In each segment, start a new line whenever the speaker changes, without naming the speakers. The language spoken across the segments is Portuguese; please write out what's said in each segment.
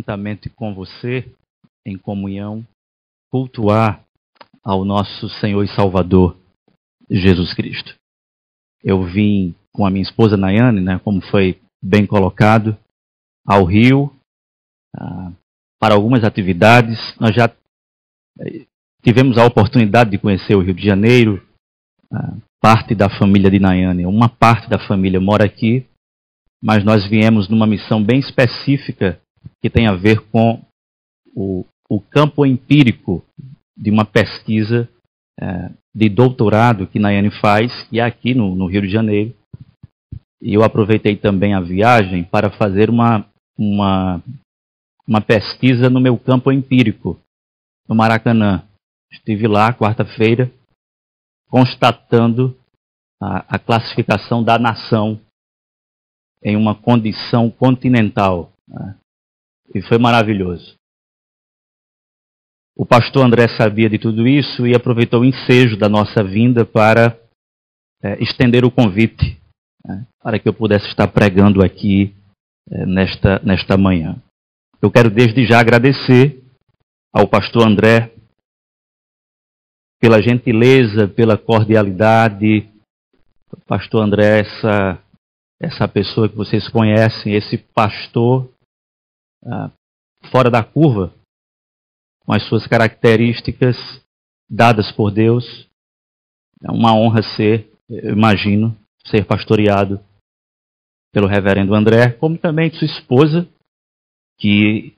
juntamente com você, em comunhão, cultuar ao nosso Senhor e Salvador, Jesus Cristo. Eu vim com a minha esposa Nayane, né, como foi bem colocado, ao Rio, para algumas atividades. Nós já tivemos a oportunidade de conhecer o Rio de Janeiro. Parte da família de Nayane, uma parte da família mora aqui, mas nós viemos numa missão bem específica que tem a ver com o campo empírico de uma pesquisa de doutorado que Nayane faz, e é aqui no Rio de Janeiro. E eu aproveitei também a viagem para fazer uma pesquisa no meu campo empírico, no Maracanã. Estive lá quarta-feira, constatando a classificação da nação em uma condição continental. E foi maravilhoso. O pastor André sabia de tudo isso e aproveitou o ensejo da nossa vinda para estender o convite, para que eu pudesse estar pregando aqui nesta manhã. Eu quero desde já agradecer ao pastor André pela gentileza, pela cordialidade. Pastor André, essa pessoa que vocês conhecem, esse pastor fora da curva, com as suas características dadas por Deus. É uma honra eu imagino, ser pastoreado pelo reverendo André, como também de sua esposa, que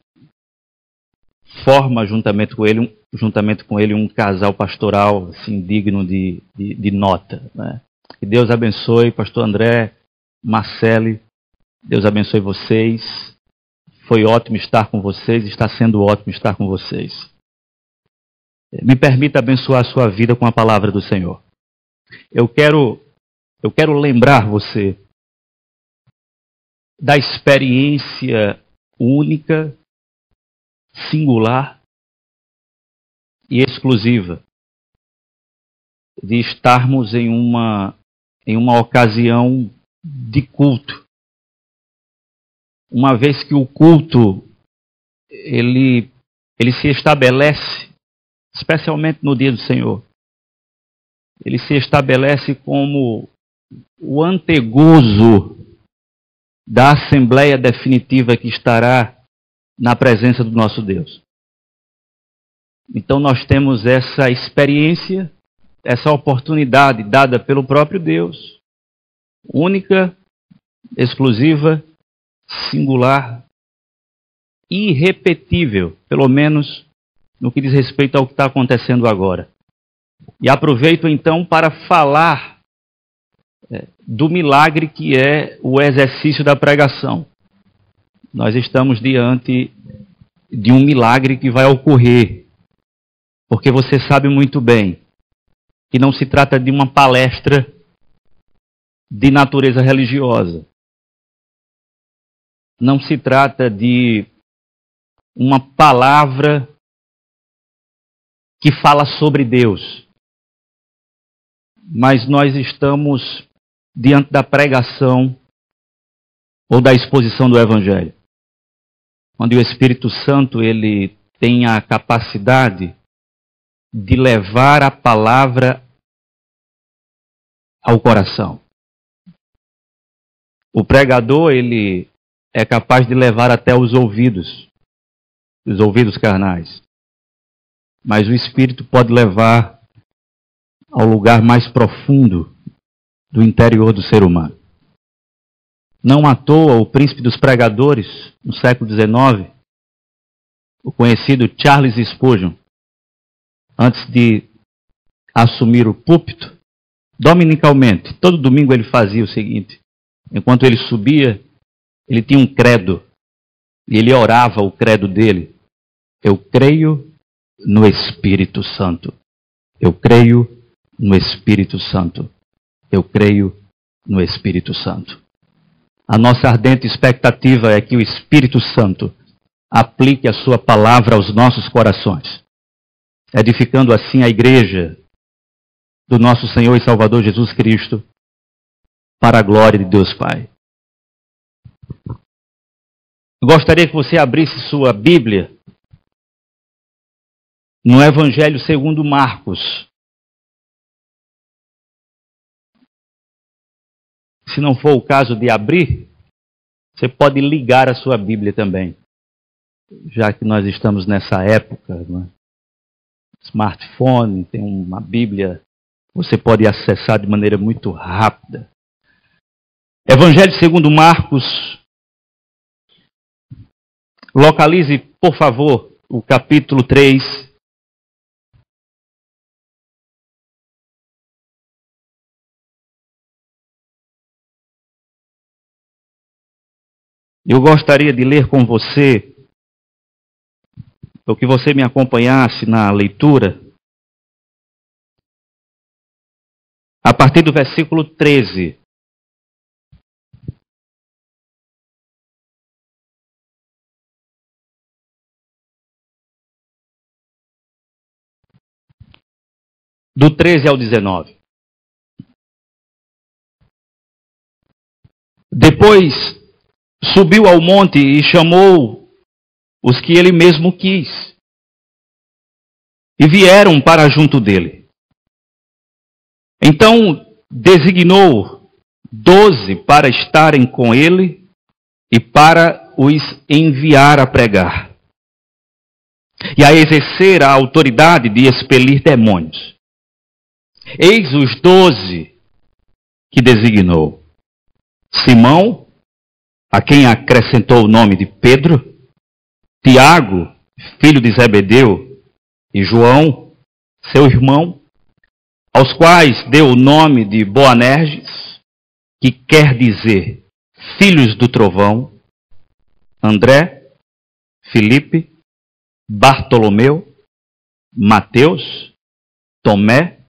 forma juntamente com ele um casal pastoral assim, digno de nota, né? Que Deus abençoe, pastor André, Marcele, Deus abençoe vocês. Foi ótimo estar com vocês, está sendo ótimo estar com vocês. Me permita abençoar a sua vida com a palavra do Senhor. Eu quero lembrar você da experiência única, singular e exclusiva de estarmos em uma ocasião de culto. Uma vez que o culto ele se estabelece, especialmente no dia do Senhor, ele se estabelece como o antegozo da assembleia definitiva que estará na presença do nosso Deus. Então nós temos essa experiência, essa oportunidade dada pelo próprio Deus, única, exclusiva, singular, irrepetível, pelo menos no que diz respeito ao que está acontecendo agora. E aproveito então para falar do milagre que é o exercício da pregação. Nós estamos diante de um milagre que vai ocorrer, porque você sabe muito bem que não se trata de uma palestra de natureza religiosa. Não se trata de uma palavra que fala sobre Deus. Mas nós estamos diante da pregação ou da exposição do Evangelho, onde o Espírito Santo ele tem a capacidade de levar a palavra ao coração. O pregador ele é capaz de levar até os ouvidos carnais. Mas o Espírito pode levar ao lugar mais profundo do interior do ser humano. Não à toa, o príncipe dos pregadores, no século XIX, o conhecido Charles Spurgeon, antes de assumir o púlpito, dominicalmente, todo domingo ele fazia o seguinte: enquanto ele subia, ele tinha um credo, e ele orava o credo dele: eu creio no Espírito Santo. Eu creio no Espírito Santo. Eu creio no Espírito Santo. A nossa ardente expectativa é que o Espírito Santo aplique a sua palavra aos nossos corações, edificando assim a igreja do nosso Senhor e Salvador Jesus Cristo, para a glória de Deus Pai. Gostaria que você abrisse sua Bíblia no Evangelho segundo Marcos. Se não for o caso de abrir, você pode ligar a sua Bíblia também. Já que nós estamos nessa época, né? Smartphone, tem uma Bíblia, você pode acessar de maneira muito rápida. Evangelho segundo Marcos. Localize, por favor, o capítulo 3. Eu gostaria de ler com você, ou que você me acompanhasse na leitura, a partir do versículo 13. Do 13 ao 19. Depois subiu ao monte e chamou os que ele mesmo quis. E vieram para junto dele. Então designou 12 para estarem com ele e para os enviar a pregar. E a exercer a autoridade de expelir demônios. Eis os 12 que designou: Simão, a quem acrescentou o nome de Pedro, Tiago, filho de Zebedeu, e João, seu irmão, aos quais deu o nome de Boanerges, que quer dizer filhos do trovão, André, Filipe, Bartolomeu, Mateus, Tomé,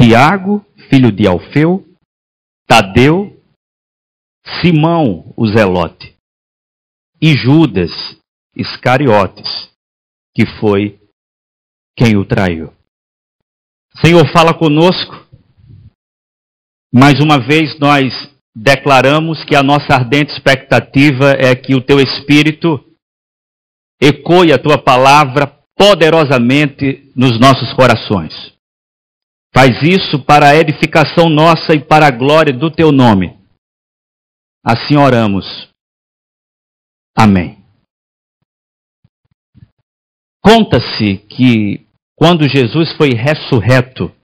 Tiago, filho de Alfeu, Tadeu, Simão, o Zelote, e Judas Iscariotes, que foi quem o traiu. Senhor, fala conosco. Mais uma vez nós declaramos que a nossa ardente expectativa é que o Teu Espírito ecoe a Tua palavra poderosamente nos nossos corações. Faz isso para a edificação nossa e para a glória do Teu nome. Assim oramos. Amém. Conta-se que quando Jesus foi ressurreto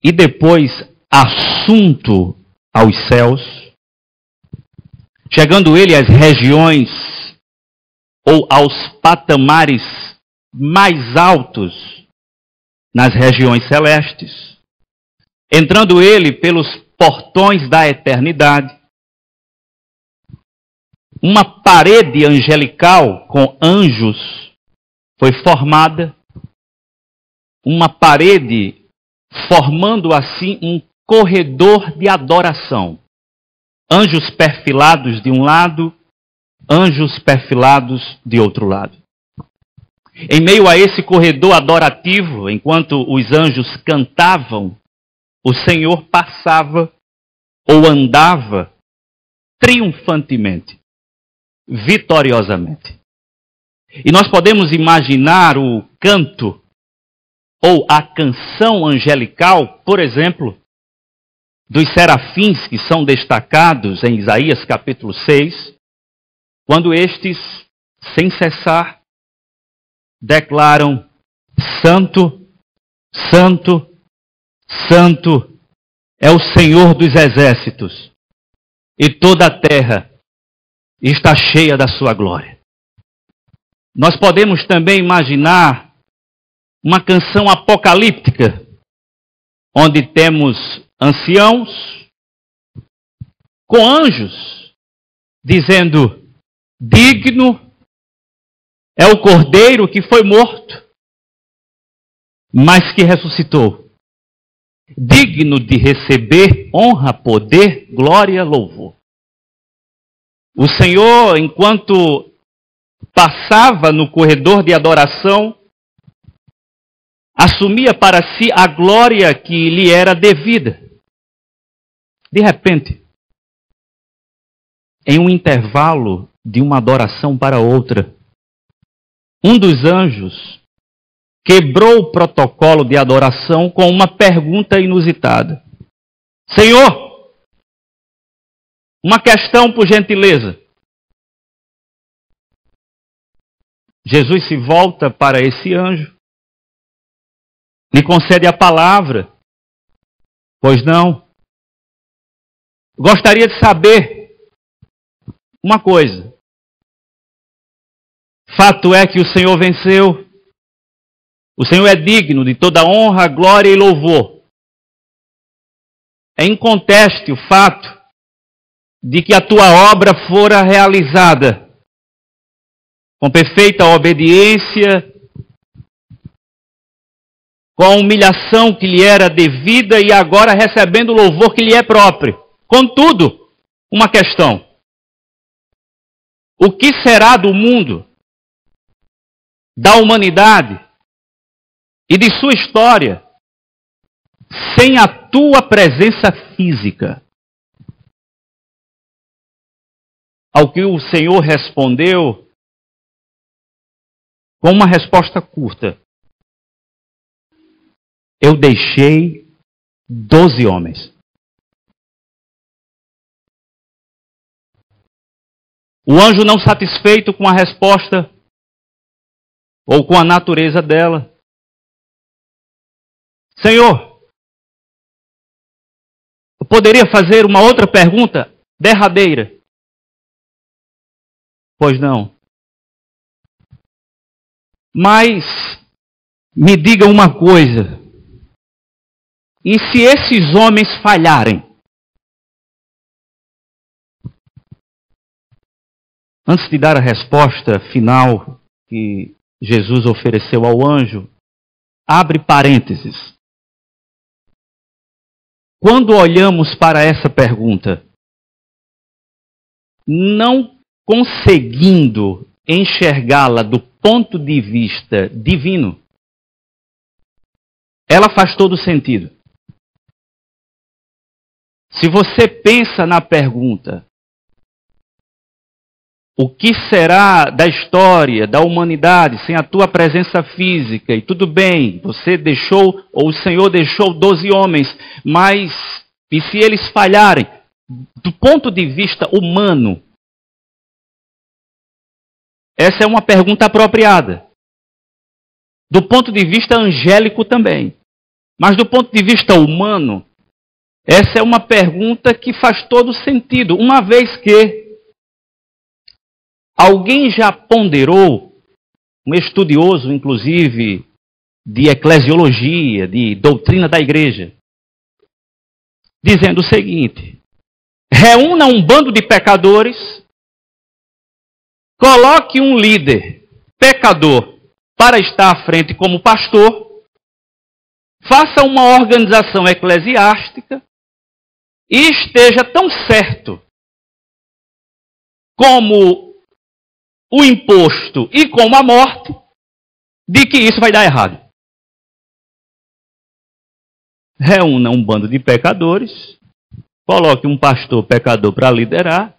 e depois assunto aos céus, chegando ele às regiões ou aos patamares mais altos nas regiões celestes, entrando ele pelos portões da eternidade, uma parede angelical com anjos foi formada, uma parede formando assim um corredor de adoração. Anjos perfilados de um lado, anjos perfilados de outro lado. Em meio a esse corredor adorativo, enquanto os anjos cantavam, o Senhor passava ou andava triunfantemente, vitoriosamente. E nós podemos imaginar o canto ou a canção angelical, por exemplo, dos serafins que são destacados em Isaías capítulo 6, quando estes, sem cessar, declaram: Santo, Santo, Santo é o Senhor dos exércitos, e toda a terra está cheia da sua glória. Nós podemos também imaginar uma canção apocalíptica, onde temos anciãos com anjos dizendo: digno é o cordeiro que foi morto, mas que ressuscitou, digno de receber honra, poder, glória, louvor. O Senhor, enquanto passava no corredor de adoração, assumia para si a glória que lhe era devida. De repente, em um intervalo de uma adoração para outra. Um dos anjos quebrou o protocolo de adoração com uma pergunta inusitada. Senhor, uma questão por gentileza. Jesus se volta para esse anjo, lhe concede a palavra. Pois não. Gostaria de saber uma coisa. Fato é que o Senhor venceu. O Senhor é digno de toda honra, glória e louvor. É inconteste o fato de que a tua obra fora realizada com perfeita obediência, com a humilhação que lhe era devida e agora recebendo o louvor que lhe é próprio. Contudo, uma questão. O que será do mundo, da humanidade e de sua história sem a tua presença física? Ao que o Senhor respondeu com uma resposta curta. Eu deixei 12 homens. O anjo, não satisfeito com a resposta ou com a natureza dela. Senhor, eu poderia fazer uma outra pergunta derradeira? Pois não. Mas me diga uma coisa. E se esses homens falharem? Antes de dar a resposta final que Jesus ofereceu ao anjo, abre parênteses. Quando olhamos para essa pergunta, não conseguindo enxergá-la do ponto de vista divino, ela faz todo sentido. Se você pensa na pergunta, o que será da história, da humanidade, sem a tua presença física? E tudo bem, você deixou, ou o Senhor deixou 12 homens, mas e se eles falharem? Do ponto de vista humano, essa é uma pergunta apropriada. Do ponto de vista angélico também. Mas do ponto de vista humano, essa é uma pergunta que faz todo sentido, uma vez que alguém já ponderou, um estudioso, inclusive, de eclesiologia, de doutrina da igreja, dizendo o seguinte: reúna um bando de pecadores, coloque um líder pecador para estar à frente como pastor, faça uma organização eclesiástica e esteja tão certo como o imposto e como a morte, de que isso vai dar errado. Reúna um bando de pecadores, coloque um pastor pecador para liderar,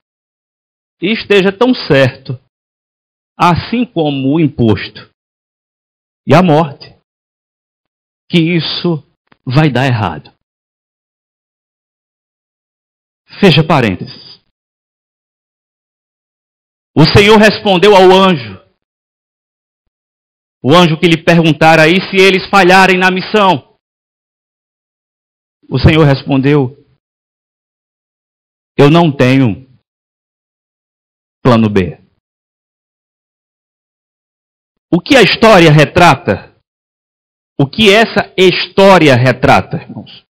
e esteja tão certo, assim como o imposto e a morte, que isso vai dar errado. Fecha parênteses. O Senhor respondeu ao anjo. O anjo que lhe perguntara aí se eles falharem na missão. O Senhor respondeu: eu não tenho plano B. O que a história retrata? O que essa história retrata, irmãos?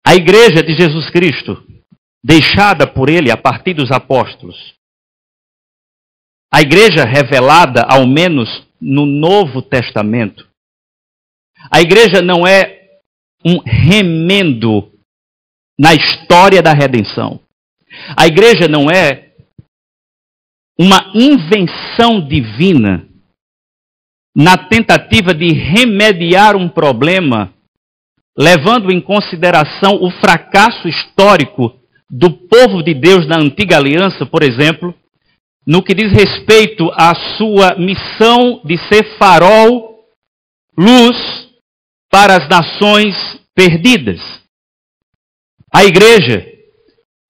A igreja de Jesus Cristo, deixada por ele a partir dos apóstolos. A igreja revelada, ao menos no Novo Testamento. A igreja não é um remendo na história da redenção. A igreja não é uma invenção divina na tentativa de remediar um problema, levando em consideração o fracasso histórico do povo de Deus na antiga aliança, por exemplo, no que diz respeito à sua missão de ser farol, luz para as nações perdidas. A igreja,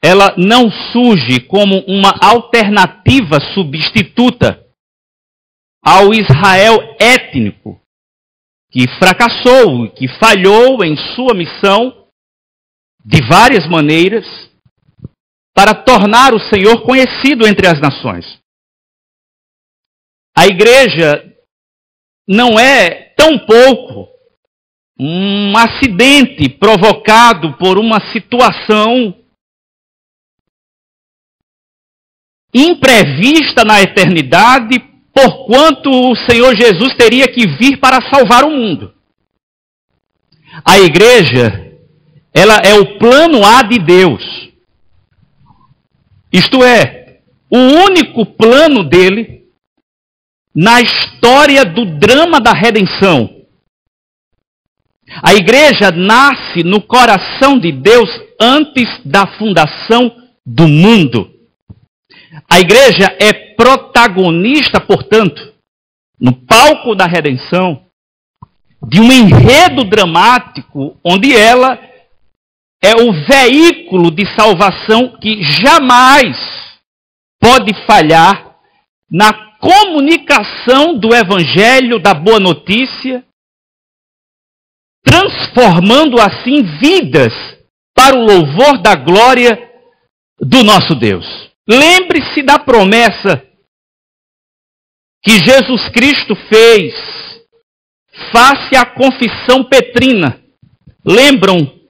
ela não surge como uma alternativa substituta ao Israel étnico, que fracassou, que falhou em sua missão de várias maneiras para tornar o Senhor conhecido entre as nações. A igreja não é tampouco um acidente provocado por uma situação imprevista na eternidade, porquanto o Senhor Jesus teria que vir para salvar o mundo. A igreja, ela é o plano A de Deus. Isto é, o único plano dele na história do drama da redenção. A igreja nasce no coração de Deus antes da fundação do mundo. A igreja é protagonista, portanto, no palco da redenção, de um enredo dramático, onde ela é o veículo de salvação que jamais pode falhar na comunicação do evangelho, da boa notícia, transformando assim vidas para o louvor da glória do nosso Deus. Lembre-se da promessa que Jesus Cristo fez face à confissão petrina. Lembram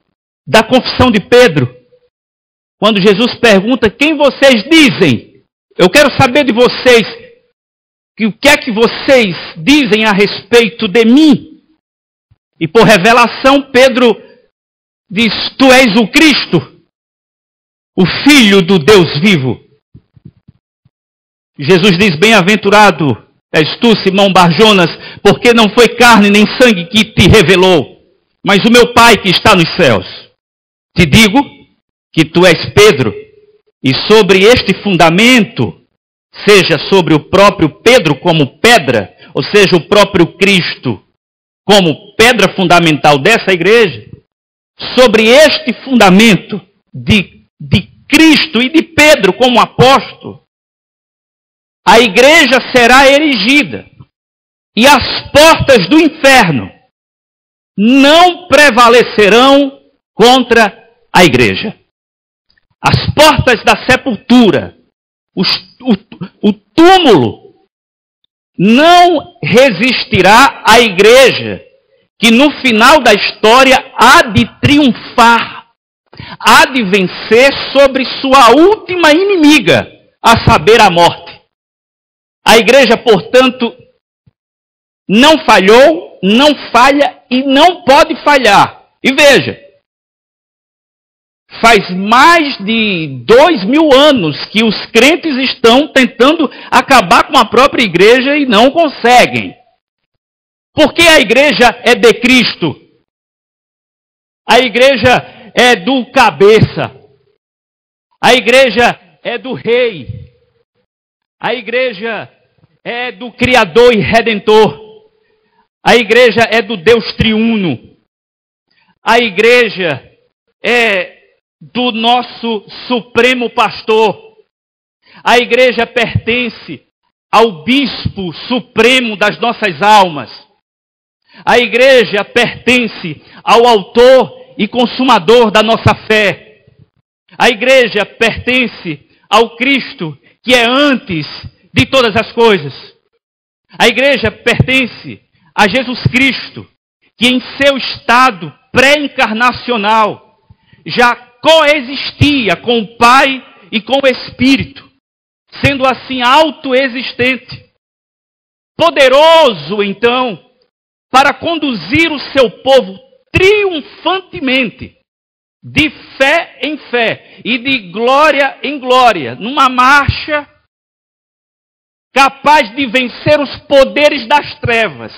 da confissão de Pedro? Quando Jesus pergunta: quem vocês dizem? Eu quero saber de vocês, o que é que vocês dizem a respeito de mim? E por revelação, Pedro diz: tu és o Cristo, o Filho do Deus vivo. Jesus diz: bem-aventurado és tu, Simão Barjonas, porque não foi carne nem sangue que te revelou, mas o meu Pai que está nos céus. Te digo que tu és Pedro, e sobre este fundamento, seja sobre o próprio Pedro como pedra, ou seja, o próprio Cristo como pedra fundamental dessa igreja, sobre este fundamento de Cristo e de Pedro como apóstolo, a igreja será erigida e as portas do inferno não prevalecerão contra a igreja. As portas da sepultura, o túmulo, não resistirá à igreja, que no final da história há de triunfar, há de vencer sobre sua última inimiga, a saber, a morte. A igreja, portanto, não falhou, não falha e não pode falhar. E veja, faz mais de 2000 anos que os crentes estão tentando acabar com a própria igreja e não conseguem. Porque a igreja é de Cristo. A igreja é do cabeça. A igreja é do rei. A igreja é do Criador e Redentor. A igreja é do Deus triuno. A igreja é do nosso supremo pastor. A igreja pertence ao bispo supremo das nossas almas. A igreja pertence ao autor e consumador da nossa fé. A igreja pertence ao Cristo, que é antes de todas as coisas. A igreja pertence a Jesus Cristo, que em seu estado pré-encarnacional já coexistia com o Pai e com o Espírito, sendo assim autoexistente. Poderoso, então, para conduzir o seu povo triunfantemente, de fé em fé e de glória em glória, numa marcha capaz de vencer os poderes das trevas,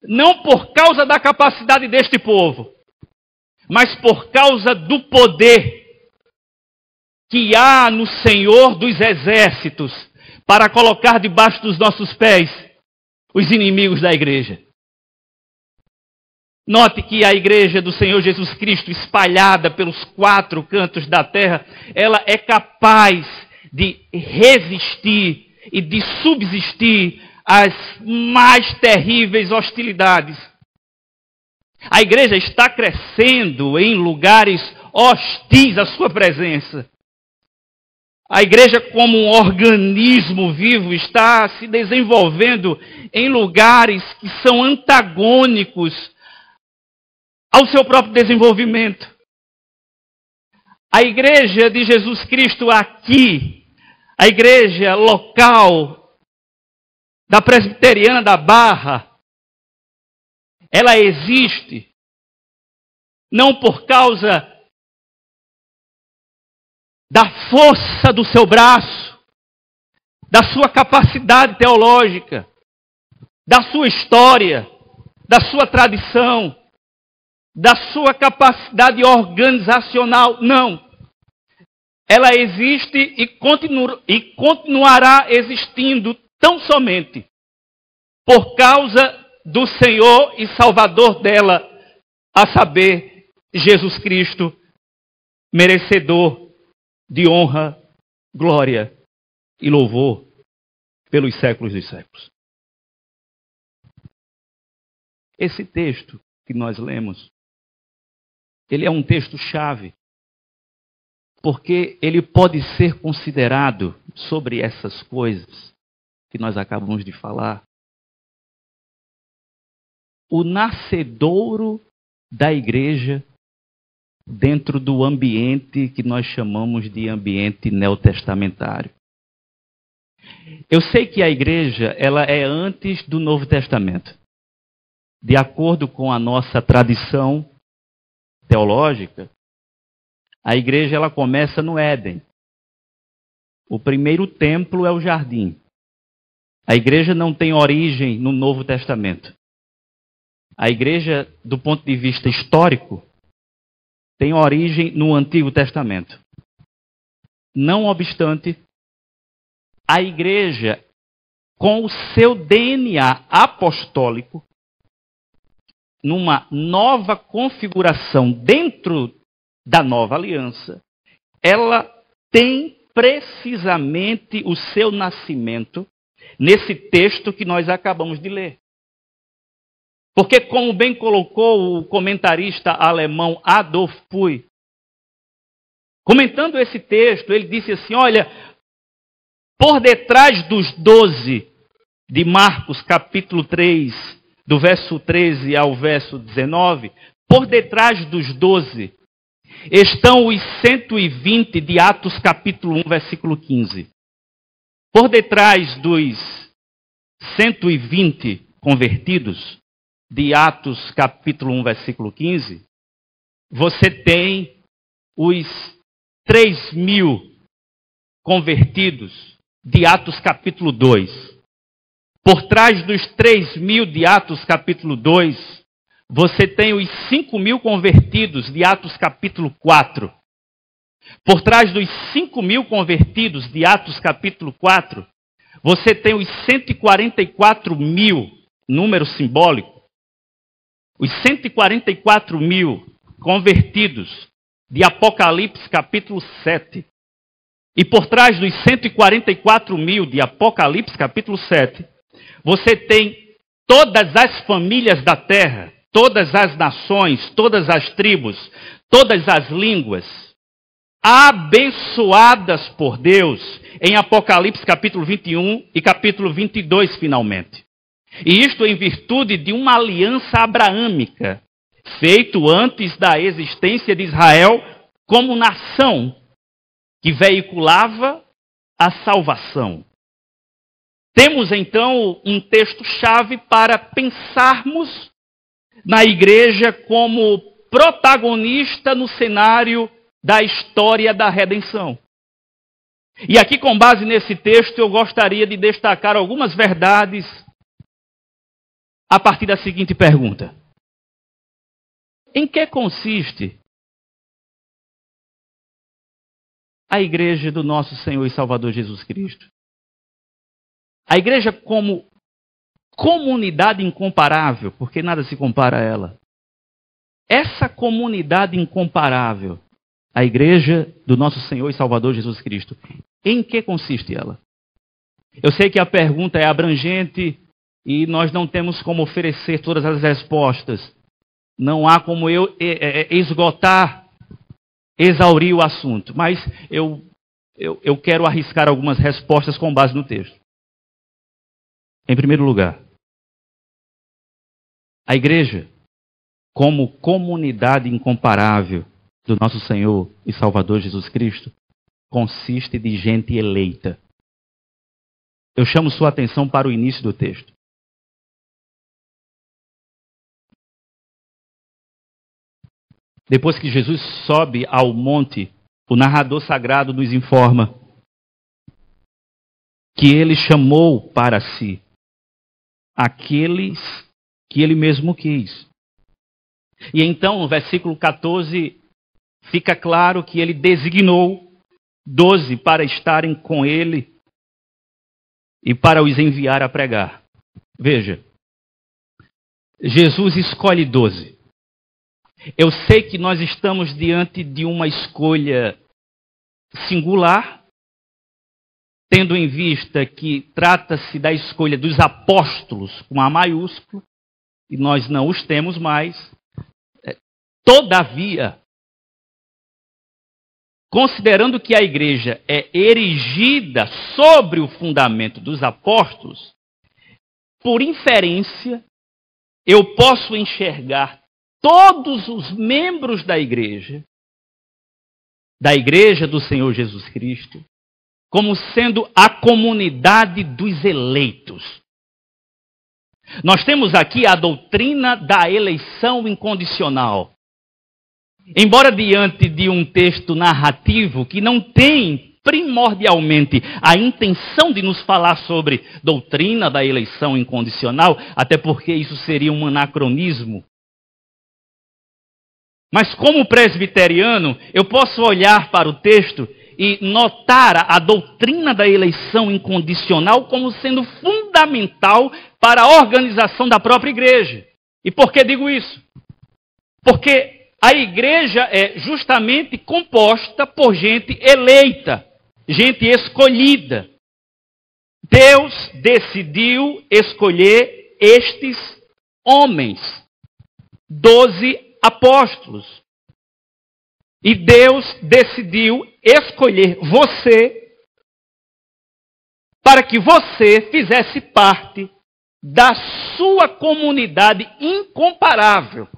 não por causa da capacidade deste povo, mas por causa do poder que há no Senhor dos Exércitos para colocar debaixo dos nossos pés os inimigos da igreja. Note que a igreja do Senhor Jesus Cristo, espalhada pelos 4 cantos da terra, ela é capaz de resistir e de subsistir às mais terríveis hostilidades. A igreja está crescendo em lugares hostis à sua presença. A igreja, como um organismo vivo, está se desenvolvendo em lugares que são antagônicos ao seu próprio desenvolvimento. A igreja de Jesus Cristo aqui, a igreja local da Presbiteriana da Barra, ela existe não por causa da força do seu braço, da sua capacidade teológica, da sua história, da sua tradição, da sua capacidade organizacional. Não. Ela existe e continuará existindo tão somente por causa do Senhor e Salvador dela, a saber, Jesus Cristo, merecedor de honra, glória e louvor pelos séculos dos séculos. Esse texto que nós lemos, ele é um texto-chave, porque ele pode ser considerado, sobre essas coisas que nós acabamos de falar, o nascedouro da igreja dentro do ambiente que nós chamamos de ambiente neotestamentário. Eu sei que a igreja, ela é antes do Novo Testamento. De acordo com a nossa tradição teológica, a igreja ela começa no Éden. O primeiro templo é o jardim. A igreja não tem origem no Novo Testamento. A igreja, do ponto de vista histórico, tem origem no Antigo Testamento. Não obstante, a igreja, com o seu DNA apostólico, numa nova configuração dentro da nova aliança, ela tem precisamente o seu nascimento nesse texto que nós acabamos de ler. Porque, como bem colocou o comentarista alemão Adolf Puy, comentando esse texto, ele disse assim, olha, por detrás dos 12 de Marcos, capítulo 3, do verso 13 ao verso 19, por detrás dos 12, estão os 120 de Atos, capítulo 1, versículo 15. Por detrás dos 120 convertidos, de Atos capítulo 1, versículo 15, você tem os 3.000 convertidos de Atos capítulo 2. Por trás dos 3.000 de Atos capítulo 2, você tem os 5.000 convertidos de Atos capítulo 4. Por trás dos 5.000 convertidos de Atos capítulo 4, você tem os 144.000, número simbólico, os 144.000 convertidos de Apocalipse capítulo 7. E por trás dos 144.000 de Apocalipse capítulo 7, você tem todas as famílias da terra, todas as nações, todas as tribos, todas as línguas, abençoadas por Deus, em Apocalipse capítulo 21 e capítulo 22 finalmente. E isto em virtude de uma aliança abraâmica, feito antes da existência de Israel como nação, que veiculava a salvação. Temos então um texto-chave para pensarmos na igreja como protagonista no cenário da história da redenção. E aqui, com base nesse texto, eu gostaria de destacar algumas verdades a partir da seguinte pergunta: em que consiste a igreja do nosso Senhor e Salvador Jesus Cristo. A igreja como comunidade incomparável, porque nada se compara a ela. Essa comunidade incomparável, a igreja do nosso Senhor e Salvador Jesus Cristo, em que consiste ela? Eu sei que a pergunta é abrangente e nós não temos como oferecer todas as respostas. Não há como eu esgotar, exaurir o assunto. Mas eu quero arriscar algumas respostas com base no texto. Em primeiro lugar, a igreja, como comunidade incomparável do nosso Senhor e Salvador Jesus Cristo, consiste de gente eleita. Eu chamo sua atenção para o início do texto. Depois que Jesus sobe ao monte, o narrador sagrado nos informa que ele chamou para si aqueles que ele mesmo quis. E então, no versículo 14, fica claro que ele designou 12 para estarem com ele e para os enviar a pregar. Veja, Jesus escolhe 12. Eu sei que nós estamos diante de uma escolha singular, tendo em vista que trata-se da escolha dos apóstolos com A maiúsculo, e nós não os temos mais. Todavia, considerando que a igreja é erigida sobre o fundamento dos apóstolos, por inferência, eu posso enxergar todos os membros da igreja do Senhor Jesus Cristo, como sendo a comunidade dos eleitos. Nós temos aqui a doutrina da eleição incondicional. Embora diante de um texto narrativo que não tem primordialmente a intenção de nos falar sobre doutrina da eleição incondicional, até porque isso seria um anacronismo. Mas como presbiteriano, eu posso olhar para o texto e notar a doutrina da eleição incondicional como sendo fundamental para a organização da própria igreja. E por que digo isso? Porque a igreja é justamente composta por gente eleita, gente escolhida. Deus decidiu escolher estes homens, 12 apóstolos. E Deus decidiu escolher você para que você fizesse parte da sua comunidade incomparável,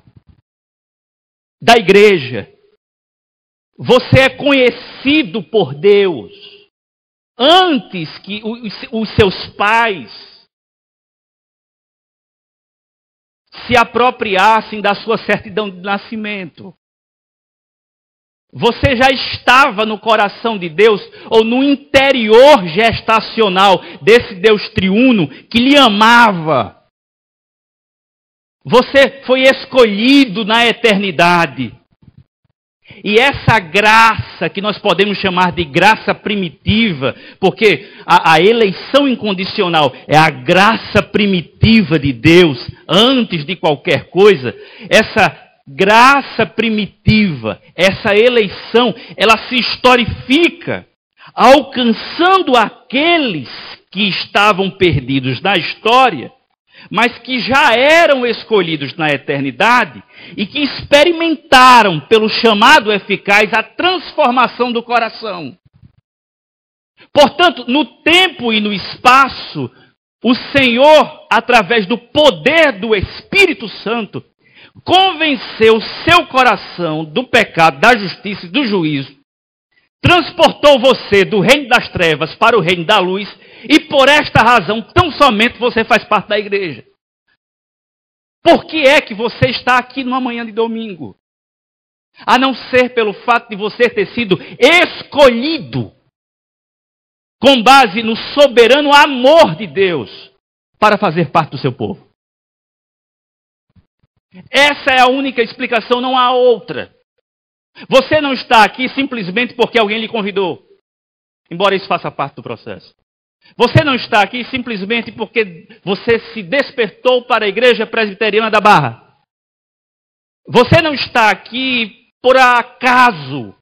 da igreja. Você é conhecido por Deus antes que os seus pais se apropriassem da sua certidão de nascimento. Você já estava no coração de Deus, ou no interior gestacional desse Deus triuno que lhe amava. Você foi escolhido na eternidade. E essa graça, que nós podemos chamar de graça primitiva, porque a eleição incondicional é a graça primitiva de Deus, antes de qualquer coisa, essa graça primitiva, essa eleição, ela se historifica, alcançando aqueles que estavam perdidos na história, mas que já eram escolhidos na eternidade e que experimentaram, pelo chamado eficaz, a transformação do coração. Portanto, no tempo e no espaço, o Senhor, através do poder do Espírito Santo, convenceu seu coração do pecado, da justiça e do juízo, transportou você do reino das trevas para o reino da luz, e por esta razão, tão somente você faz parte da igreja. Por que é que você está aqui numa manhã de domingo? A não ser pelo fato de você ter sido escolhido com base no soberano amor de Deus para fazer parte do seu povo. Essa é a única explicação, não há outra. Você não está aqui simplesmente porque alguém lhe convidou, embora isso faça parte do processo. Você não está aqui simplesmente porque você se despertou para a Igreja Presbiteriana da Barra. Você não está aqui por acaso.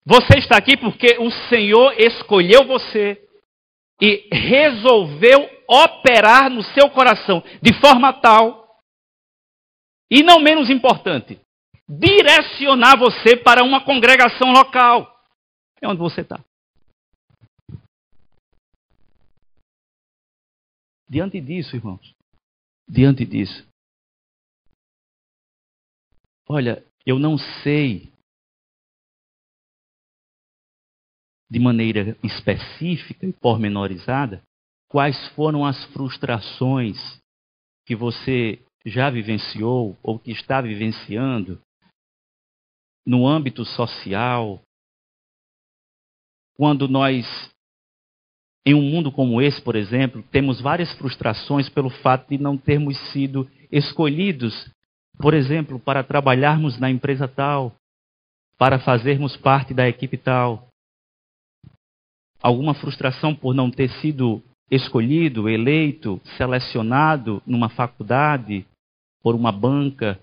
Você está aqui porque o Senhor escolheu você e resolveu operar no seu coração de forma tal, e não menos importante, direcionar você para uma congregação local. É onde você está. Diante disso, irmãos, diante disso, olha, eu não sei de maneira específica e pormenorizada quais foram as frustrações que você já vivenciou ou que está vivenciando no âmbito social, quando nós, em um mundo como esse, por exemplo, temos várias frustrações pelo fato de não termos sido escolhidos, por exemplo, para trabalharmos na empresa tal, para fazermos parte da equipe tal. Alguma frustração por não ter sido escolhido, eleito, selecionado numa faculdade, por uma banca,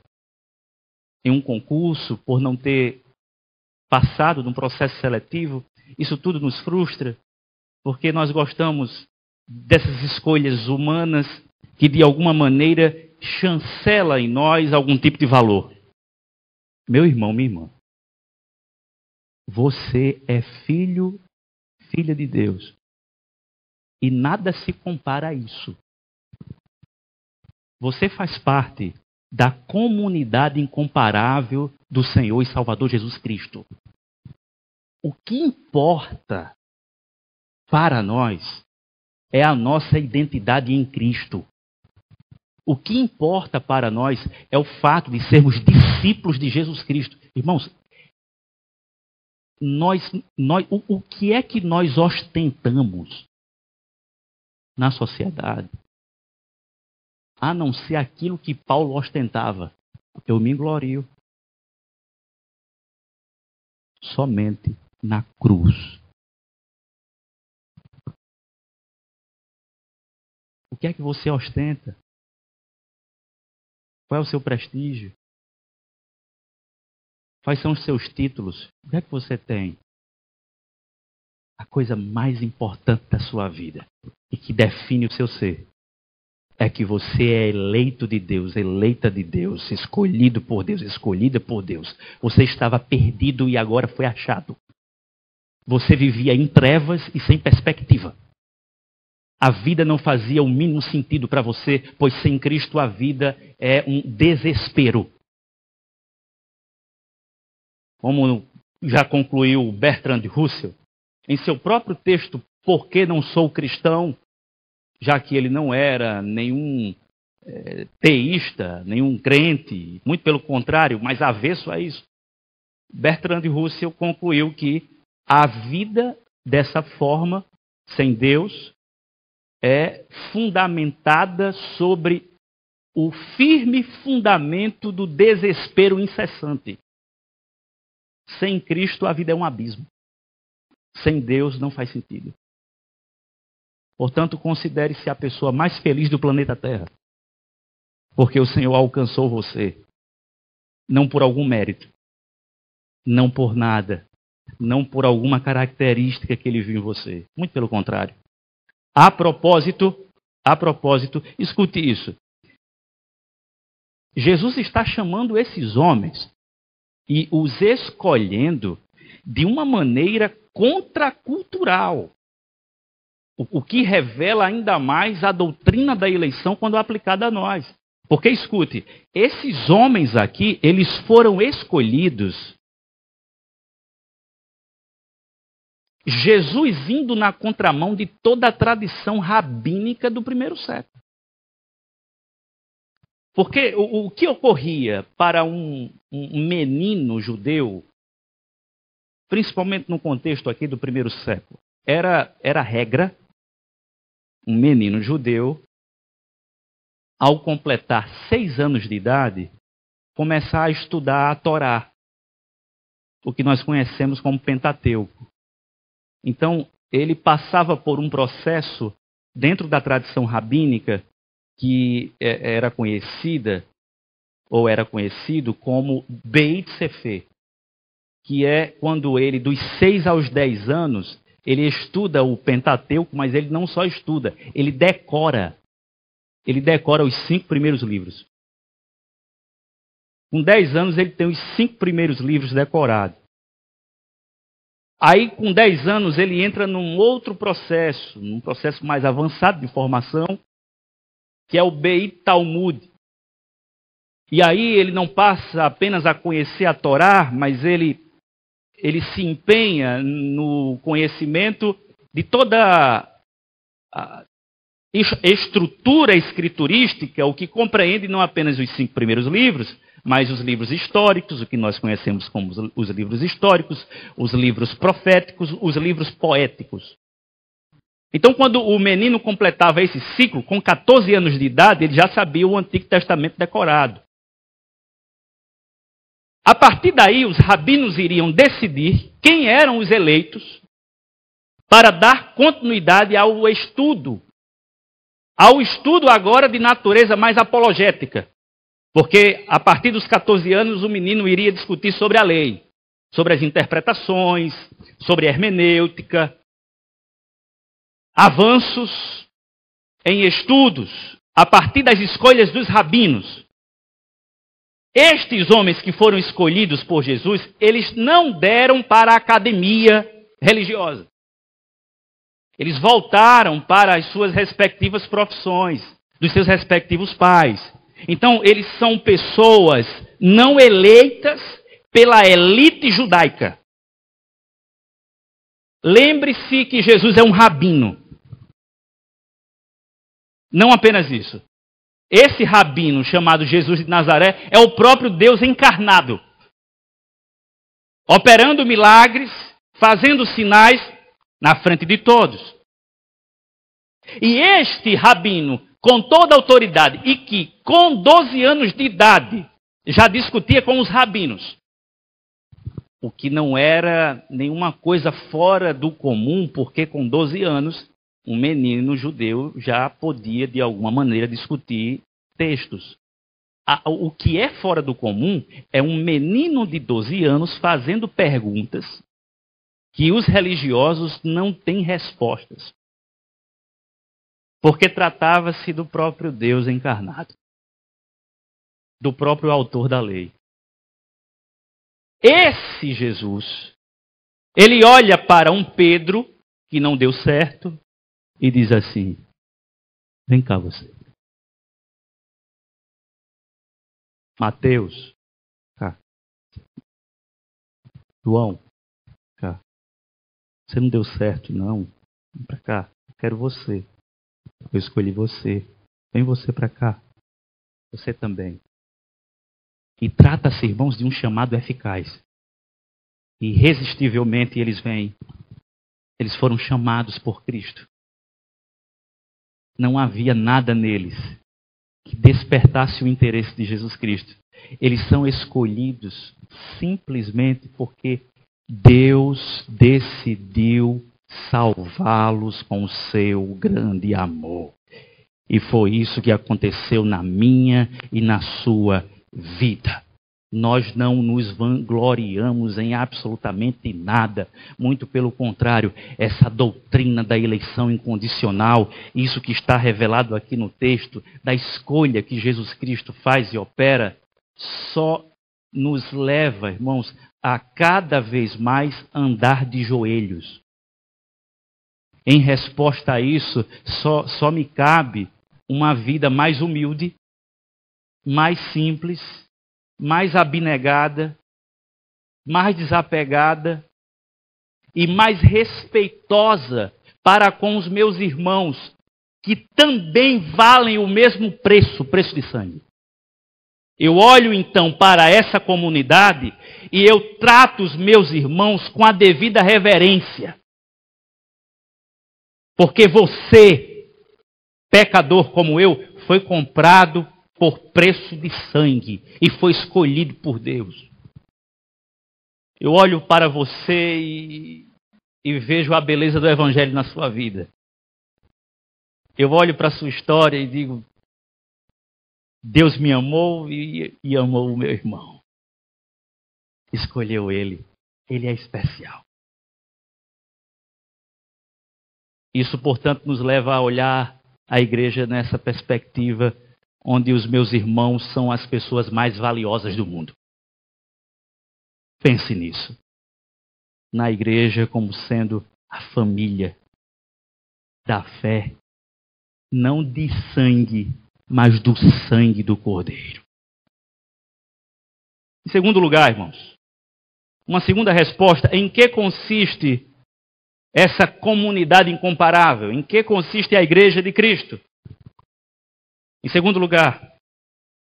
em um concurso, por não ter passado num processo seletivo. Isso tudo nos frustra, porque nós gostamos dessas escolhas humanas que de alguma maneira chancela em nós algum tipo de valor. Meu irmão, minha irmã, você é filha de Deus. E nada se compara a isso. Você faz parte da comunidade incomparável do Senhor e Salvador Jesus Cristo. O que importa para nós é a nossa identidade em Cristo. O que importa para nós é o fato de sermos discípulos de Jesus Cristo. Irmãos, o que é que nós ostentamos na sociedade, a não ser aquilo que Paulo ostentava? Eu me glorio somente na cruz. O que é que você ostenta? Qual é o seu prestígio? Quais são os seus títulos? O que é que você tem? A coisa mais importante da sua vida e que define o seu ser é que você é eleito de Deus, eleita de Deus, escolhido por Deus, escolhida por Deus. Você estava perdido e agora foi achado. Você vivia em trevas e sem perspectiva. A vida não fazia o mínimo sentido para você, pois sem Cristo a vida é um desespero. Como já concluiu Bertrand Russell, em seu próprio texto, Por que não sou cristão? Já que ele não era nenhum teísta, nenhum crente, muito pelo contrário, mas avesso a isso. Bertrand Russell concluiu que a vida dessa forma, sem Deus, é fundamentada sobre o firme fundamento do desespero incessante. Sem Cristo a vida é um abismo. Sem Deus não faz sentido. Portanto, considere-se a pessoa mais feliz do planeta Terra. Porque o Senhor alcançou você. Não por algum mérito. Não por nada. Não por alguma característica que ele viu em você. Muito pelo contrário. A propósito, escute isso. Jesus está chamando esses homens e os escolhendo de uma maneira contracultural. O que revela ainda mais a doutrina da eleição quando aplicada a nós. Porque, escute, esses homens aqui, eles foram escolhidos. Jesus indo na contramão de toda a tradição rabínica do primeiro século. Porque o que ocorria para um menino judeu, principalmente no contexto aqui do primeiro século, era regra, um menino judeu, ao completar 6 anos de idade, começar a estudar a Torá. o que nós conhecemos como Pentateuco. Então, ele passava por um processo dentro da tradição rabínica que era conhecida, ou era conhecido como Beit Sefer, que é quando ele, dos 6 aos 10 anos, ele estuda o Pentateuco, mas ele não só estuda, ele decora. Ele decora os 5 primeiros livros. Com 10 anos ele tem os 5 primeiros livros decorados. Aí, com 10 anos, ele entra num outro processo, num processo mais avançado de formação, que é o Beit Talmud. E aí ele não passa apenas a conhecer a Torá, mas ele se empenha no conhecimento de toda a estrutura escriturística, o que compreende não apenas os 5 primeiros livros, mas os livros históricos, o que nós conhecemos como os livros históricos, os livros proféticos, os livros poéticos. Então, quando o menino completava esse ciclo, com 14 anos de idade, ele já sabia o Antigo Testamento decorado. A partir daí, os rabinos iriam decidir quem eram os eleitos para dar continuidade ao estudo agora de natureza mais apologética. Porque a partir dos 14 anos o menino iria discutir sobre a lei, sobre as interpretações, sobre a hermenêutica, avanços em estudos a partir das escolhas dos rabinos. Estes homens que foram escolhidos por Jesus, eles não deram para a academia religiosa. Eles voltaram para as suas respectivas profissões, dos seus respectivos pais. Então, eles são pessoas não eleitas pela elite judaica. Lembre-se que Jesus é um rabino. Não apenas isso. Esse rabino chamado Jesus de Nazaré é o próprio Deus encarnado, operando milagres, fazendo sinais na frente de todos. E este rabino, com toda a autoridade, e que com 12 anos de idade já discutia com os rabinos, o que não era nenhuma coisa fora do comum, porque com 12 anos um menino judeu já podia de alguma maneira discutir textos. O que é fora do comum é um menino de 12 anos fazendo perguntas que os religiosos não têm respostas. Porque tratava-se do próprio Deus encarnado, do próprio autor da lei. Esse Jesus, ele olha para um Pedro que não deu certo e diz assim: vem cá você. Mateus, cá. João, cá. Você não deu certo, não. Vem para cá. Eu quero você. Eu escolhi você. Vem você para cá. Você também. E trata-se, irmãos, de um chamado eficaz. E irresistivelmente eles vêm. Eles foram chamados por Cristo. Não havia nada neles que despertasse o interesse de Jesus Cristo. Eles são escolhidos simplesmente porque Deus decidiu salvá-los com o seu grande amor. E foi isso que aconteceu na minha e na sua vida. Nós não nos vangloriamos em absolutamente nada. Muito pelo contrário, essa doutrina da eleição incondicional, isso que está revelado aqui no texto, da escolha que Jesus Cristo faz e opera, só nos leva, irmãos, a cada vez mais andar de joelhos. Em resposta a isso, só me cabe uma vida mais humilde, mais simples, mais abnegada, mais desapegada e mais respeitosa para com os meus irmãos, que também valem o mesmo preço, o preço de sangue. Eu olho então para essa comunidade e eu trato os meus irmãos com a devida reverência. Porque você, pecador como eu, foi comprado por preço de sangue e foi escolhido por Deus. Eu olho para você e vejo a beleza do Evangelho na sua vida. Eu olho para a sua história e digo, Deus me amou e amou o meu irmão. Escolheu ele. Ele é especial. Isso, portanto, nos leva a olhar a igreja nessa perspectiva onde os meus irmãos são as pessoas mais valiosas do mundo. Pense nisso. Na igreja como sendo a família da fé, não de sangue, mas do sangue do Cordeiro. Em segundo lugar, irmãos, uma segunda resposta, em que consiste essa comunidade incomparável? Em que consiste a igreja de Cristo? Em segundo lugar,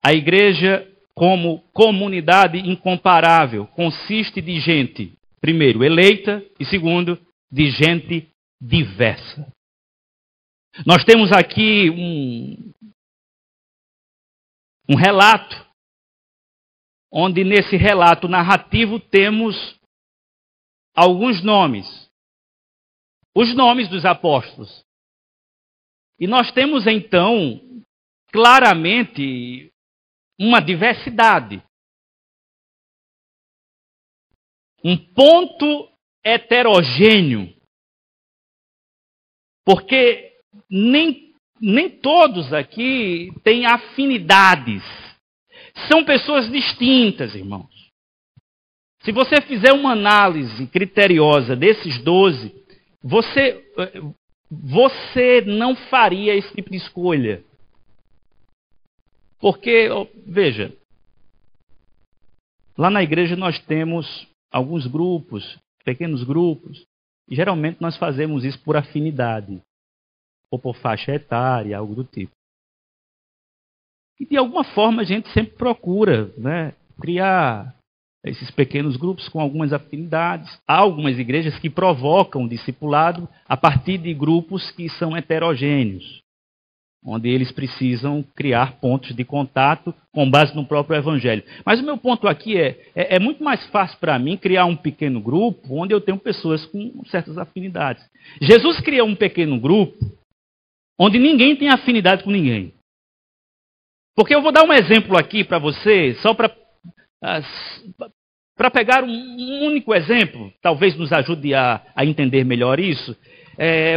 a igreja como comunidade incomparável consiste de gente, primeiro, eleita e segundo, de gente diversa. Nós temos aqui um relato, onde nesse relato narrativo temos alguns nomes. Os nomes dos apóstolos. E nós temos então claramente uma diversidade. Um ponto heterogêneo. Porque nem todos aqui têm afinidades. São pessoas distintas, irmãos. Se você fizer uma análise criteriosa desses 12, você não faria esse tipo de escolha. Porque, veja, lá na igreja nós temos alguns grupos, pequenos grupos, e geralmente nós fazemos isso por afinidade, ou por faixa etária, algo do tipo. E de alguma forma a gente sempre procura, né, criar esses pequenos grupos com algumas afinidades. Há algumas igrejas que provocam o discipulado a partir de grupos que são heterogêneos, onde eles precisam criar pontos de contato com base no próprio Evangelho. Mas o meu ponto aqui é muito mais fácil para mim criar um pequeno grupo onde eu tenho pessoas com certas afinidades. Jesus criou um pequeno grupo onde ninguém tem afinidade com ninguém. Porque eu vou dar um exemplo aqui para você, só para pegar um único exemplo, talvez nos ajude a entender melhor isso.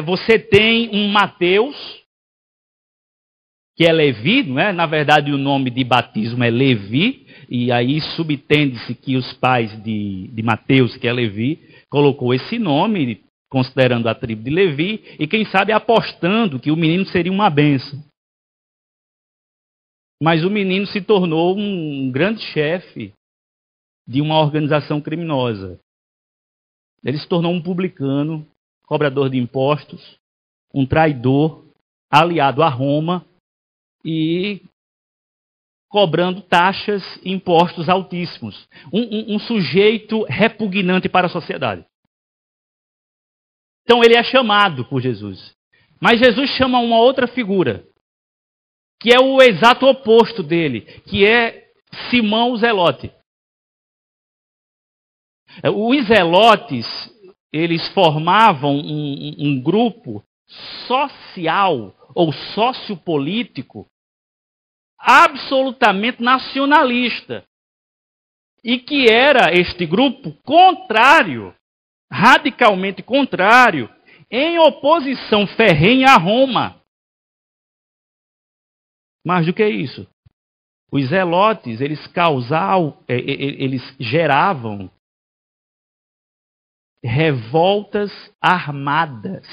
Você tem um Mateus, que é Levi, não é? Na verdade o nome de batismo é Levi, e aí subtende-se que os pais de Mateus, que é Levi, colocou esse nome, considerando a tribo de Levi, e quem sabe apostando que o menino seria uma bênção. Mas o menino se tornou um grande chefe de uma organização criminosa. Ele se tornou um publicano, cobrador de impostos, um traidor, aliado a Roma e cobrando taxas e impostos altíssimos. Um sujeito repugnante para a sociedade. Então ele é chamado por Jesus. Mas Jesus chama uma outra figura, que é o exato oposto dele, que é Simão o Zelote. Os zelotes, eles formavam um grupo social ou sociopolítico absolutamente nacionalista. E que era este grupo contrário, radicalmente contrário, em oposição ferrenha a Roma. Mais do que isso, os zelotes, eles geravam revoltas armadas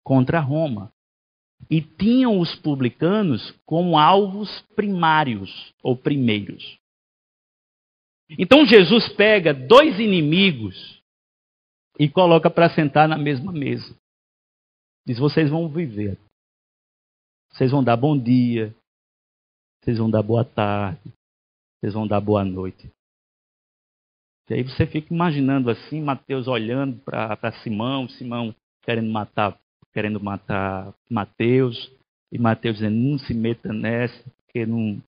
contra Roma. E tinham os publicanos como alvos primários ou primeiros. Então Jesus pega dois inimigos e coloca para sentar na mesma mesa. Diz, vocês vão viver. Vocês vão dar bom dia. Vocês vão dar boa tarde. Vocês vão dar boa noite. E aí você fica imaginando assim, Mateus olhando para Simão querendo matar Mateus, e Mateus dizendo, não se meta nessa, porque não...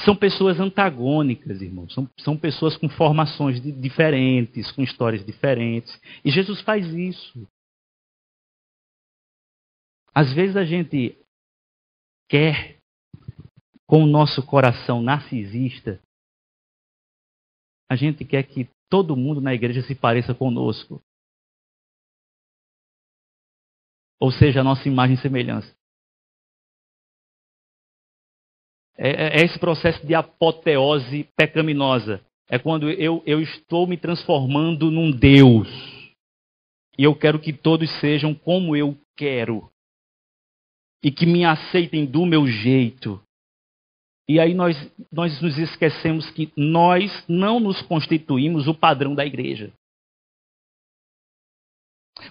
São pessoas antagônicas, irmãos. São pessoas com formações diferentes, com histórias diferentes. E Jesus faz isso. Às vezes a gente quer, com o nosso coração narcisista, a gente quer que todo mundo na igreja se pareça conosco. Ou seja, a nossa imagem e semelhança. É esse processo de apoteose pecaminosa. É quando eu estou me transformando num Deus. E eu quero que todos sejam como eu quero. E que me aceitem do meu jeito. E aí nós nos esquecemos que nós não nos constituímos o padrão da igreja.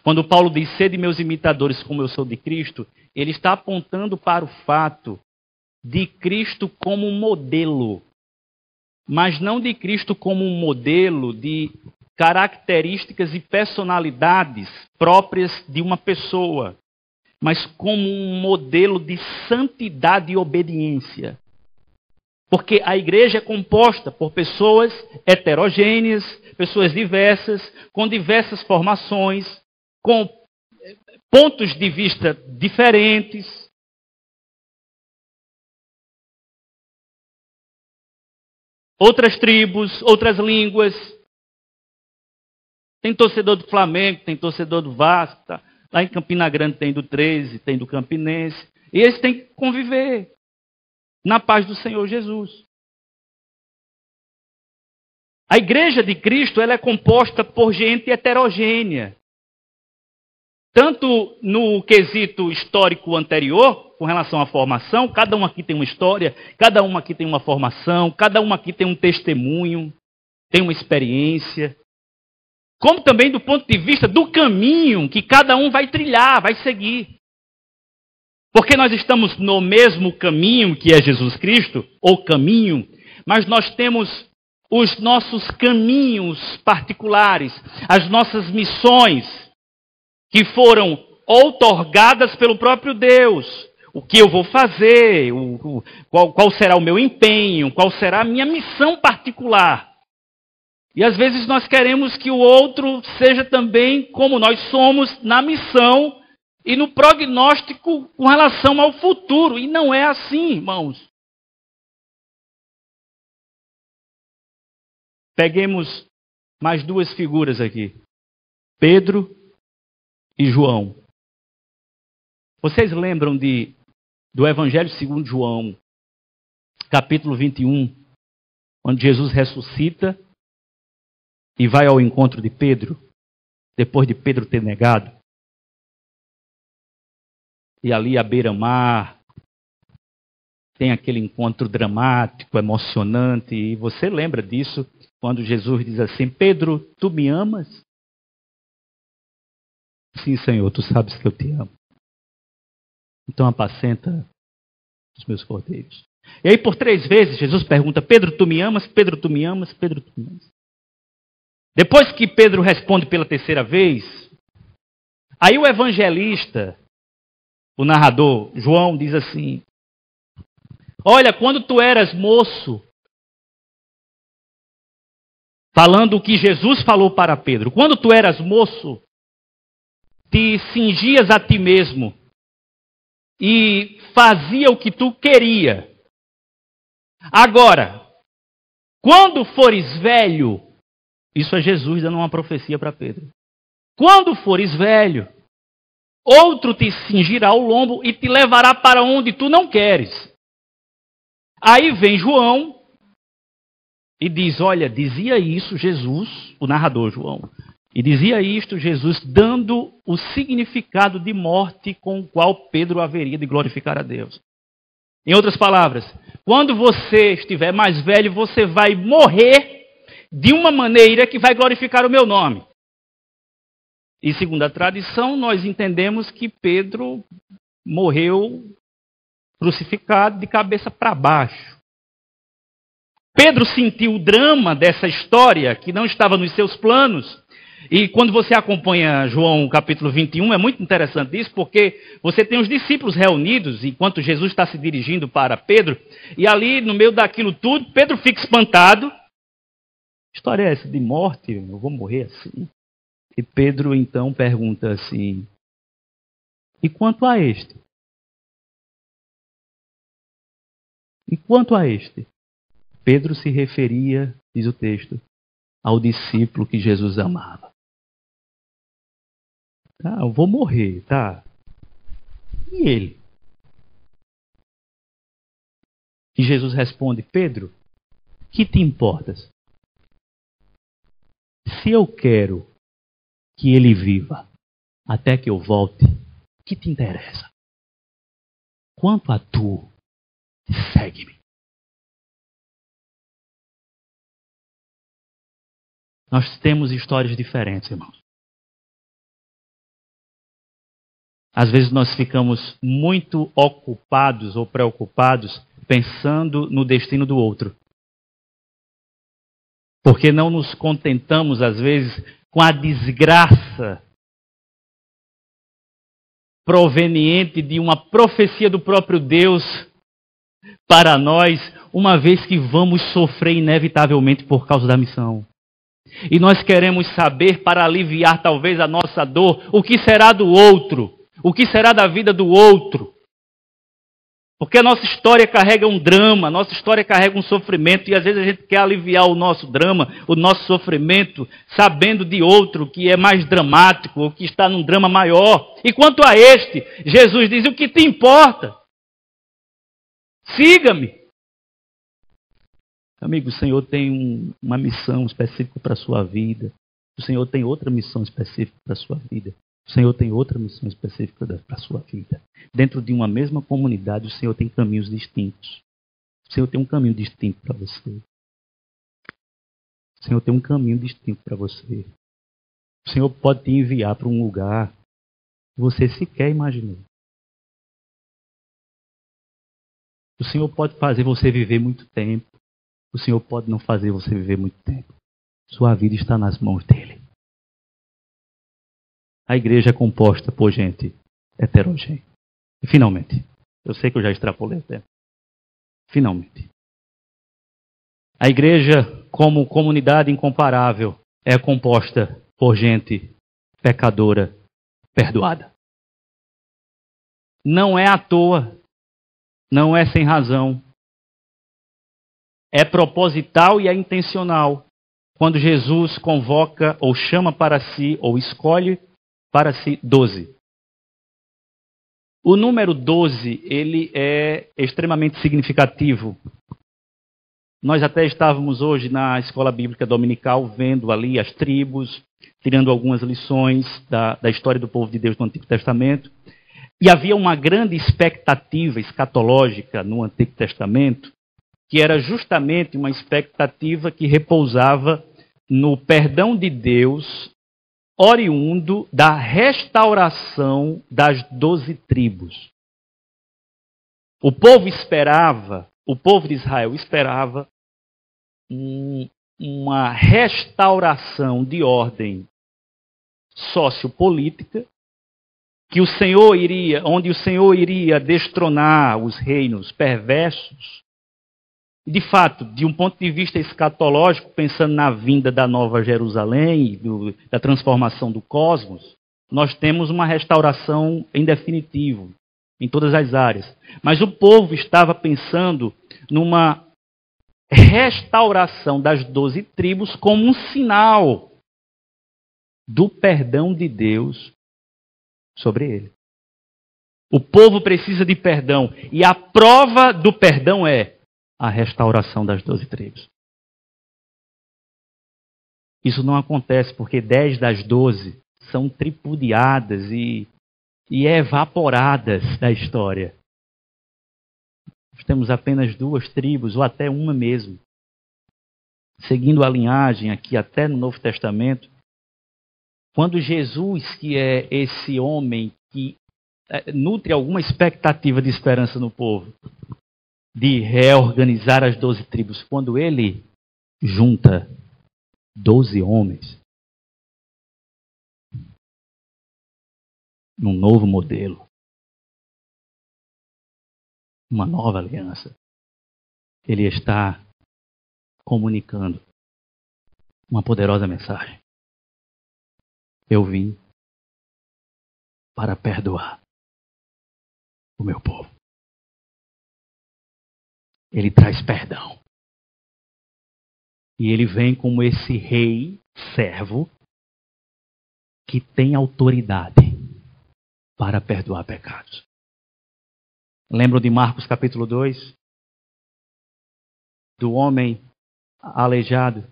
Quando Paulo diz, sede meus imitadores como eu sou de Cristo, ele está apontando para o fato de Cristo como um modelo, mas não de Cristo como um modelo de características e personalidades próprias de uma pessoa, mas como um modelo de santidade e obediência. Porque a igreja é composta por pessoas heterogêneas, pessoas diversas, com diversas formações, com pontos de vista diferentes. Outras tribos, outras línguas. Tem torcedor do Flamengo, tem torcedor do Vasco. Tá? Lá em Campina Grande tem do 13, tem do Campinense. E eles têm que conviver na paz do Senhor Jesus. A igreja de Cristo ela é composta por gente heterogênea. Tanto no quesito histórico anterior, com relação à formação, cada um aqui tem uma história, cada um aqui tem uma formação, cada um aqui tem um testemunho, tem uma experiência. Como também do ponto de vista do caminho que cada um vai trilhar, vai seguir. Porque nós estamos no mesmo caminho que é Jesus Cristo, ou caminho, mas nós temos os nossos caminhos particulares, as nossas missões, que foram outorgadas pelo próprio Deus. O que eu vou fazer, qual será o meu empenho, qual será a minha missão particular. E às vezes nós queremos que o outro seja também como nós somos na missão e no prognóstico com relação ao futuro. E não é assim, irmãos. Peguemos mais duas figuras aqui. Pedro e João. Vocês lembram do Evangelho segundo João, capítulo 21, onde Jesus ressuscita e vai ao encontro de Pedro, depois de Pedro ter negado? E ali à beira-mar, tem aquele encontro dramático, emocionante, e você lembra disso quando Jesus diz assim, Pedro, tu me amas? Sim, Senhor, tu sabes que eu te amo. Então apacenta os meus cordeiros. E aí por 3 vezes Jesus pergunta, Pedro, tu me amas? Pedro, tu me amas? Pedro, tu me amas? Depois que Pedro responde pela 3ª vez, aí o evangelista, o narrador, João, diz assim, olha, quando tu eras moço, falando o que Jesus falou para Pedro, quando tu eras moço, te cingias a ti mesmo e fazia o que tu queria. Agora, quando fores velho, isso é Jesus dando uma profecia para Pedro. Quando fores velho, outro te cingirá o lombo e te levará para onde tu não queres. Aí vem João e diz, olha, dizia isso Jesus, o narrador João, e dizia isto Jesus dando o significado de morte com o qual Pedro haveria de glorificar a Deus. Em outras palavras, quando você estiver mais velho, você vai morrer de uma maneira que vai glorificar o meu nome. E segundo a tradição, nós entendemos que Pedro morreu crucificado de cabeça para baixo. Pedro sentiu o drama dessa história, que não estava nos seus planos, E quando você acompanha João capítulo 21, é muito interessante isso, porque você tem os discípulos reunidos, enquanto Jesus está se dirigindo para Pedro, e ali, no meio daquilo tudo, Pedro fica espantado. Que história é essa de morte? Eu vou morrer assim? E Pedro, então, pergunta assim, e quanto a este? E quanto a este? Pedro se referia, diz o texto, ao discípulo que Jesus amava. Tá, eu vou morrer, tá? E ele? E Jesus responde, Pedro, que te importas? Se eu quero que ele viva até que eu volte, que te interessa? Quanto a tu, segue-me. Nós temos histórias diferentes, irmãos. Às vezes nós ficamos muito ocupados ou preocupados pensando no destino do outro. Porque não nos contentamos, às vezes, com a desgraça proveniente de uma profecia do próprio Deus para nós, uma vez que vamos sofrer inevitavelmente por causa da missão. E nós queremos saber, para aliviar talvez a nossa dor, o que será do outro. O que será da vida do outro? Porque a nossa história carrega um drama, a nossa história carrega um sofrimento, e às vezes a gente quer aliviar o nosso drama, o nosso sofrimento, sabendo de outro que é mais dramático, ou que está num drama maior. E quanto a este, Jesus diz, o que te importa? Siga-me. Amigo, o Senhor tem uma missão específica para a sua vida. O Senhor tem outra missão específica para a sua vida. O Senhor tem outra missão específica para a sua vida. Dentro de uma mesma comunidade, o Senhor tem caminhos distintos. O Senhor tem um caminho distinto para você. O Senhor tem um caminho distinto para você. O Senhor pode te enviar para um lugar que você sequer imaginou. O Senhor pode fazer você viver muito tempo. O Senhor pode não fazer você viver muito tempo. Sua vida está nas mãos dele. A igreja é composta por gente heterogênea. E finalmente, eu sei que eu já extrapolei o tempo. Finalmente. A igreja, como comunidade incomparável, é composta por gente pecadora, perdoada. Não é à toa, não é sem razão. É proposital e é intencional. Quando Jesus convoca ou chama para si, ou escolhe para si 12. O número 12, ele é extremamente significativo. Nós até estávamos hoje na escola bíblica dominical vendo ali as tribos, tirando algumas lições da história do povo de Deus no Antigo Testamento. E havia uma grande expectativa escatológica no Antigo Testamento, que era justamente uma expectativa que repousava no perdão de Deus oriundo da restauração das 12 tribos. O povo de Israel esperava uma restauração de ordem sociopolítica, onde o Senhor iria destronar os reinos perversos. De fato, de um ponto de vista escatológico, pensando na vinda da Nova Jerusalém, da transformação do cosmos, nós temos uma restauração em definitivo, em todas as áreas. Mas o povo estava pensando numa restauração das 12 tribos como um sinal do perdão de Deus sobre ele. O povo precisa de perdão, e a prova do perdão é a restauração das 12 tribos. Isso não acontece porque 10 das 12 são tripudiadas e evaporadas da história. Nós temos apenas 2 tribos, ou até uma mesmo. Seguindo a linhagem aqui até no Novo Testamento, quando Jesus, que é esse homem que nutre alguma expectativa de esperança no povo, de reorganizar as 12 tribos, quando ele junta 12 homens, num novo modelo, uma nova aliança. Ele está comunicando uma poderosa mensagem. Eu vim para perdoar o meu povo. Ele traz perdão. E ele vem como esse rei, servo, que tem autoridade para perdoar pecados. Lembram de Marcos capítulo 2? Do homem aleijado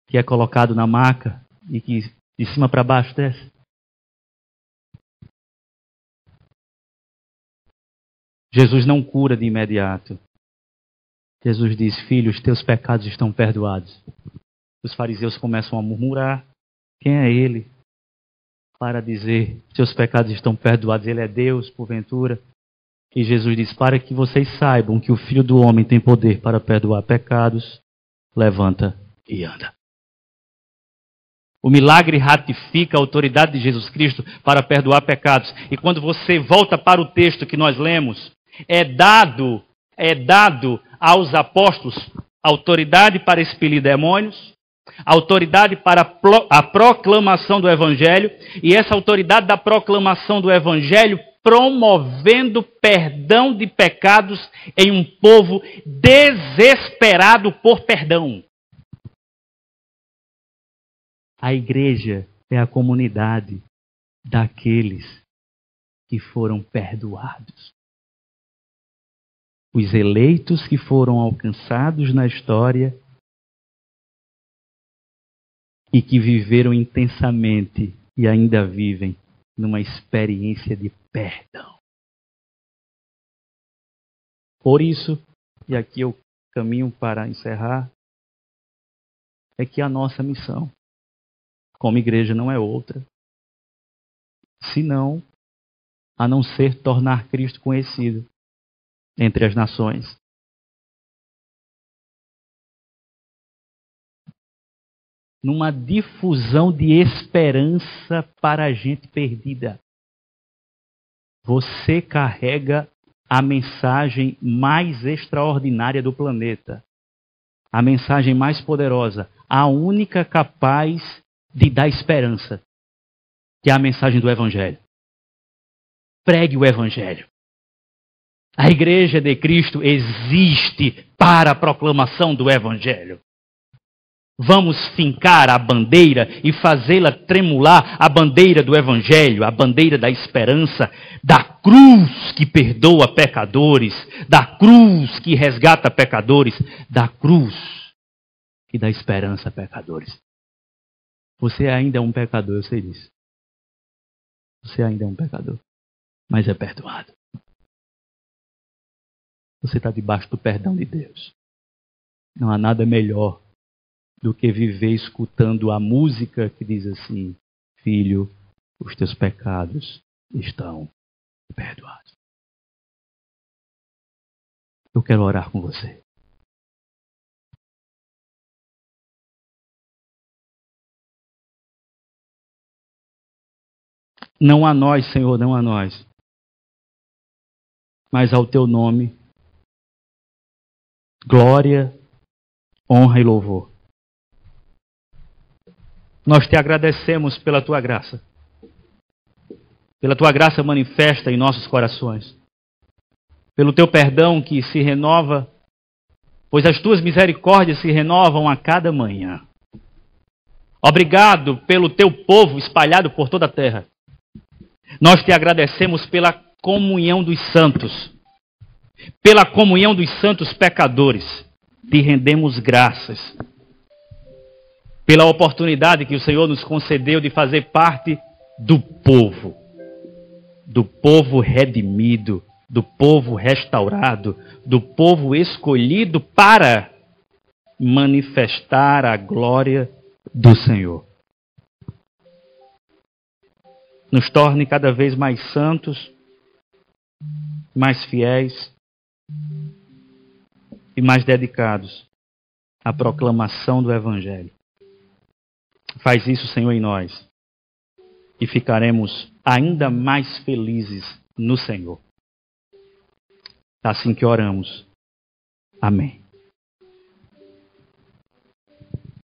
que é colocado na maca e que de cima para baixo desce? Jesus não cura de imediato. Jesus diz: filho, os teus pecados estão perdoados. Os fariseus começam a murmurar. Quem é ele para dizer: seus pecados estão perdoados? Ele é Deus, porventura? E Jesus diz: para que vocês saibam que o Filho do Homem tem poder para perdoar pecados, levanta e anda. O milagre ratifica a autoridade de Jesus Cristo para perdoar pecados. E quando você volta para o texto que nós lemos, é dado aos apóstolos autoridade para expelir demônios, autoridade para a proclamação do Evangelho, e essa autoridade da proclamação do Evangelho promovendo perdão de pecados em um povo desesperado por perdão. A igreja é a comunidade daqueles que foram perdoados. Os eleitos que foram alcançados na história e que viveram intensamente e ainda vivem numa experiência de perdão. Por isso, e aqui eu caminho para encerrar, é que a nossa missão como igreja não é outra, senão a não ser tornar Cristo conhecido entre as nações. Numa difusão de esperança para a gente perdida. Você carrega a mensagem mais extraordinária do planeta. A mensagem mais poderosa. A única capaz de dar esperança. Que é a mensagem do Evangelho. Pregue o Evangelho. A Igreja de Cristo existe para a proclamação do Evangelho. Vamos fincar a bandeira e fazê-la tremular, a bandeira do Evangelho, a bandeira da esperança, da cruz que perdoa pecadores, da cruz que resgata pecadores, da cruz que dá esperança a pecadores. Você ainda é um pecador, eu sei disso. Você ainda é um pecador, mas é perdoado. Você está debaixo do perdão de Deus. Não há nada melhor do que viver escutando a música que diz assim: filho, os teus pecados estão perdoados. Eu quero orar com você. Não a nós, Senhor, não a nós, mas ao teu nome, glória, honra e louvor. Nós te agradecemos pela tua graça. Pela tua graça manifesta em nossos corações. Pelo teu perdão que se renova, pois as tuas misericórdias se renovam a cada manhã. Obrigado pelo teu povo espalhado por toda a terra. Nós te agradecemos pela comunhão dos santos. Pela comunhão dos santos pecadores. Te rendemos graças. Pela oportunidade que o Senhor nos concedeu de fazer parte do povo redimido, do povo restaurado, do povo escolhido para manifestar a glória do Senhor. Nos torne cada vez mais santos, mais fiéis e mais dedicados à proclamação do Evangelho. Faz isso, Senhor, em nós. e ficaremos ainda mais felizes no Senhor. É assim que oramos. Amém.